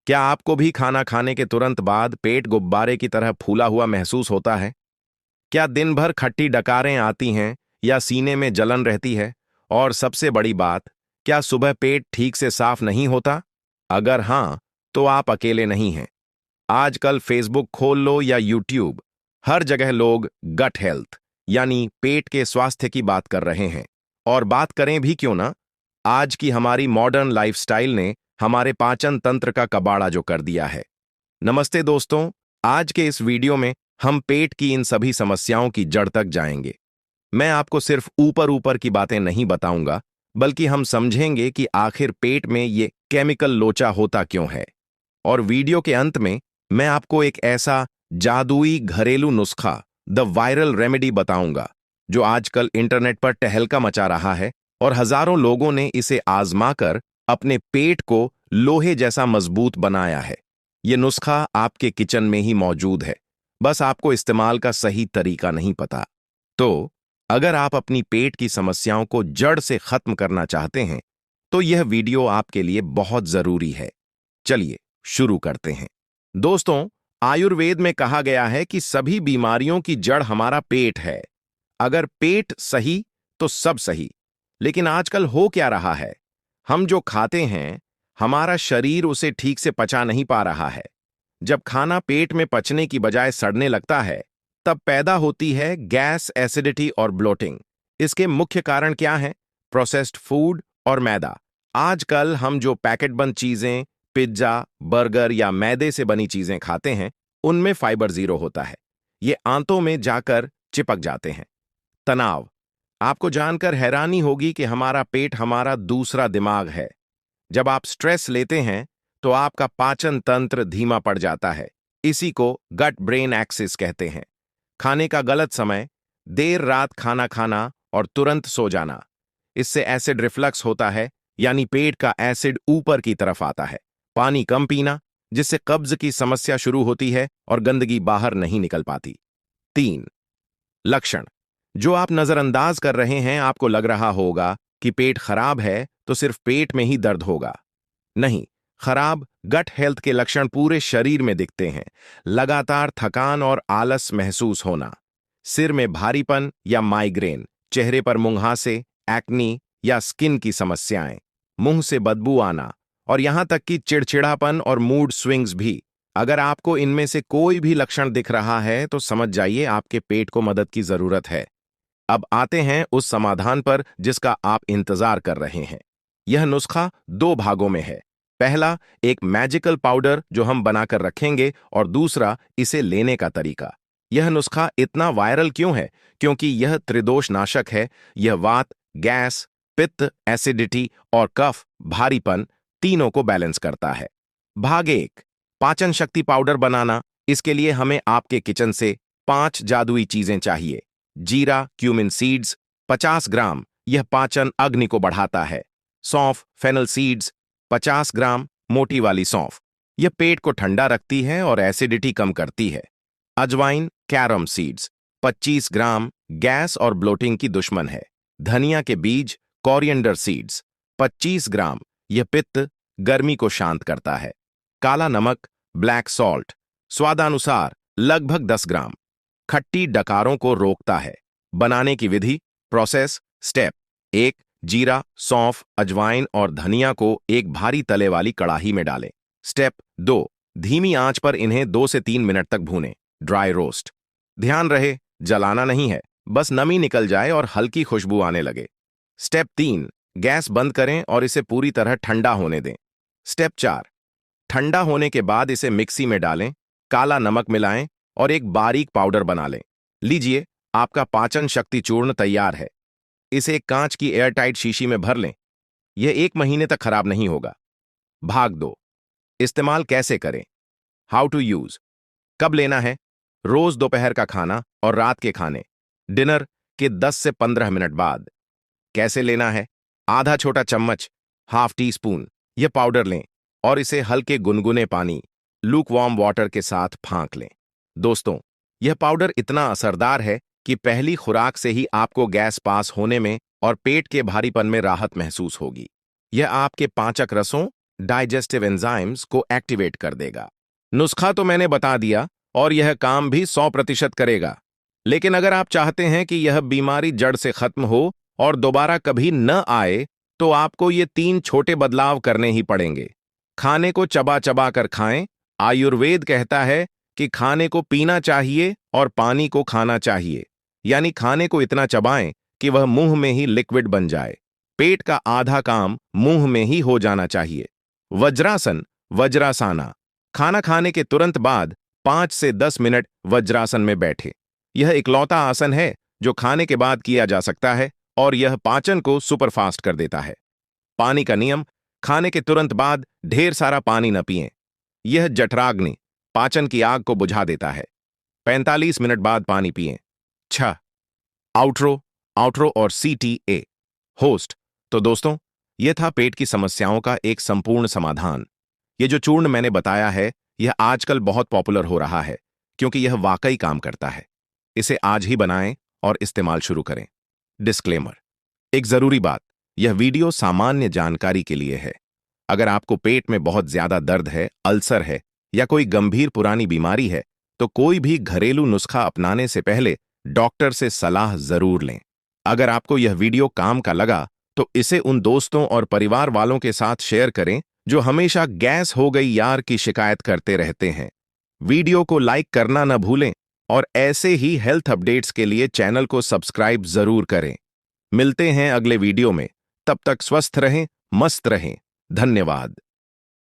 क्या आपको भी खाना खाने के तुरंत बाद पेट गुब्बारे की तरह फूला हुआ महसूस होता है? क्या दिन भर खट्टी डकारें आती हैं या सीने में जलन रहती है? और सबसे बड़ी बात, क्या सुबह पेट ठीक से साफ नहीं होता? अगर हां, तो आप अकेले नहीं हैं। आजकल फेसबुक खोल लो या यूट्यूब, हर जगह लोग गट हेल्थ यानी पेट के स्वास्थ्य की बात कर रहे हैं। और बात करें भी क्यों ना, आज की हमारी मॉडर्न लाइफस्टाइल ने हमारे पाचन तंत्र का कबाड़ा जो कर दिया है। नमस्ते दोस्तों, आज के इस वीडियो में हम पेट की इन सभी समस्याओं की जड़ तक जाएंगे। मैं आपको सिर्फ ऊपर ऊपर की बातें नहीं बताऊंगा, बल्कि हम समझेंगे कि आखिर पेट में ये केमिकल लोचा होता क्यों है। और वीडियो के अंत में मैं आपको एक ऐसा जादुई घरेलू नुस्खा, द वायरल रेमेडी बताऊंगा, जो आजकल इंटरनेट पर टहलका मचा रहा है और हजारों लोगों ने इसे आजमाकर अपने पेट को लोहे जैसा मजबूत बनाया है। ये नुस्खा आपके किचन में ही मौजूद है, बस आपको इस्तेमाल का सही तरीका नहीं पता। तो अगर आप अपनी पेट की समस्याओं को जड़ से खत्म करना चाहते हैं, तो यह वीडियो आपके लिए बहुत जरूरी है। चलिए शुरू करते हैं। दोस्तों, आयुर्वेद में कहा गया है कि सभी बीमारियों की जड़ हमारा पेट है। अगर पेट सही तो सब सही। लेकिन आजकल हो क्या रहा है? हम जो खाते हैं, हमारा शरीर उसे ठीक से पचा नहीं पा रहा है। जब खाना पेट में पचने की बजाय सड़ने लगता है, तब पैदा होती है गैस, एसिडिटी और ब्लोटिंग। इसके मुख्य कारण क्या हैं? प्रोसेस्ड फूड और मैदा। आजकल हम जो पैकेट बंद चीजें, पिज्जा, बर्गर या मैदे से बनी चीजें खाते हैं, उनमें फाइबर जीरो होता है। ये आंतों में जाकर चिपक जाते हैं। तनाव। आपको जानकर हैरानी होगी कि हमारा पेट हमारा दूसरा दिमाग है। जब आप स्ट्रेस लेते हैं, तो आपका पाचन तंत्र धीमा पड़ जाता है। इसी को गट ब्रेन एक्सिस कहते हैं। खाने का गलत समय, देर रात खाना खाना और तुरंत सो जाना, इससे एसिड रिफ्लक्स होता है, यानी पेट का एसिड ऊपर की तरफ आता है। पानी कम पीना, जिससे कब्ज की समस्या शुरू होती है और गंदगी बाहर नहीं निकल पाती। 3. लक्षण जो आप नजरअंदाज कर रहे हैं। आपको लग रहा होगा कि पेट खराब है तो सिर्फ पेट में ही दर्द होगा। नहीं, खराब गट हेल्थ के लक्षण पूरे शरीर में दिखते हैं। लगातार थकान और आलस महसूस होना, सिर में भारीपन या माइग्रेन, चेहरे पर मुंहासे, एक्नी या स्किन की समस्याएं, मुंह से बदबू आना और यहां तक कि चिड़चिड़ापन और मूड स्विंग्स भी। अगर आपको इनमें से कोई भी लक्षण दिख रहा है, तो समझ जाइए आपके पेट को मदद की जरूरत है। अब आते हैं उस समाधान पर जिसका आप इंतजार कर रहे हैं। यह नुस्खा 2 भागों में है। पहला, एक मैजिकल पाउडर जो हम बनाकर रखेंगे, और दूसरा, इसे लेने का तरीका। यह नुस्खा इतना वायरल क्यों है? क्योंकि यह त्रिदोष नाशक है। यह वात, गैस, पित्त, एसिडिटी और कफ, भारीपन, तीनों को बैलेंस करता है। भाग 1, पाचन शक्ति पाउडर बनाना। इसके लिए हमें आपके किचन से 5 जादुई चीजें चाहिए। जीरा क्यूमिन सीड्स 50 ग्राम, यह पाचन अग्नि को बढ़ाता है। सौंफ फेनल सीड्स 50 ग्राम, मोटी वाली सौंफ, यह पेट को ठंडा रखती है और एसिडिटी कम करती है। अजवाइन कैरम सीड्स 25 ग्राम, गैस और ब्लोटिंग की दुश्मन है। धनिया के बीज कोरिएंडर सीड्स 25 ग्राम, यह पित्त, गर्मी को शांत करता है। काला नमक ब्लैक सॉल्ट स्वादानुसार लगभग 10 ग्राम, खट्टी डकारों को रोकता है। बनाने की विधि, प्रोसेस। स्टेप 1, जीरा, सौंफ, अजवाइन और धनिया को एक भारी तले वाली कड़ाही में डालें। स्टेप 2, धीमी आंच पर इन्हें 2 से 3 मिनट तक भूनें। Dry roast. ध्यान रहे, जलाना नहीं है, बस नमी निकल जाए और हल्की खुशबू आने लगे। स्टेप 3, गैस बंद करें और इसे पूरी तरह ठंडा होने दें। स्टेप 4, ठंडा होने के बाद इसे मिक्सी में डालें, काला नमक मिलाएं और एक बारीक पाउडर बना लें। लीजिए, आपका पाचन शक्ति चूर्ण तैयार है। इसे एक कांच की एयरटाइट शीशी में भर लें। यह 1 महीने तक खराब नहीं होगा। भाग 2, इस्तेमाल कैसे करें? How to use. कब लेना है? रोज दोपहर का खाना और रात के खाने, डिनर के 10 से 15 मिनट बाद। कैसे लेना है? आधा छोटा चम्मच, हाफ टी स्पून, यह पाउडर लें और इसे हल्के गुनगुने पानी, लूक वार्म वाटर के साथ फांक लें। दोस्तों, यह पाउडर इतना असरदार है कि पहली खुराक से ही आपको गैस पास होने में और पेट के भारीपन में राहत महसूस होगी। यह आपके पाचक रसों डाइजेस्टिव एंजाइम्स को एक्टिवेट कर देगा। नुस्खा तो मैंने बता दिया और यह काम भी 100% करेगा। लेकिन अगर आप चाहते हैं कि यह बीमारी जड़ से खत्म हो और दोबारा कभी न आए, तो आपको ये 3 छोटे बदलाव करने ही पड़ेंगे। खाने को चबा चबा कर खाएं। आयुर्वेद कहता है कि खाने को पीना चाहिए और पानी को खाना चाहिए, यानी खाने को इतना चबाएं कि वह मुंह में ही लिक्विड बन जाए। पेट का आधा काम मुंह में ही हो जाना चाहिए। वज्रासन, वज्रासाना। खाना खाने के तुरंत बाद 5 से 10 मिनट वज्रासन में बैठे। यह इकलौता आसन है जो खाने के बाद किया जा सकता है और यह पाचन को सुपरफास्ट कर देता है। पानी का नियम, खाने के तुरंत बाद ढेर सारा पानी न पिएं। यह जठराग्नि, पाचन की आग को बुझा देता है। 45 मिनट बाद पानी पिएं। 6. आउट्रो, आउट्रो और CTA होस्ट। तो दोस्तों, यह था पेट की समस्याओं का एक संपूर्ण समाधान। ये जो चूर्ण मैंने बताया है, यह आजकल बहुत पॉपुलर हो रहा है क्योंकि यह वाकई काम करता है। इसे आज ही बनाएं और इस्तेमाल शुरू करें। डिस्क्लेमर, एक जरूरी बात, यह वीडियो सामान्य जानकारी के लिए है। अगर आपको पेट में बहुत ज्यादा दर्द है, अल्सर है या कोई गंभीर पुरानी बीमारी है, तो कोई भी घरेलू नुस्खा अपनाने से पहले डॉक्टर से सलाह जरूर लें। अगर आपको यह वीडियो काम का लगा, तो इसे उन दोस्तों और परिवार वालों के साथ शेयर करें जो हमेशा गैस हो गई यार की शिकायत करते रहते हैं। वीडियो को लाइक करना न भूलें और ऐसे ही हेल्थ अपडेट्स के लिए चैनल को सब्सक्राइब जरूर करें। मिलते हैं अगले वीडियो में। तब तक स्वस्थ रहें, मस्त रहें। धन्यवाद।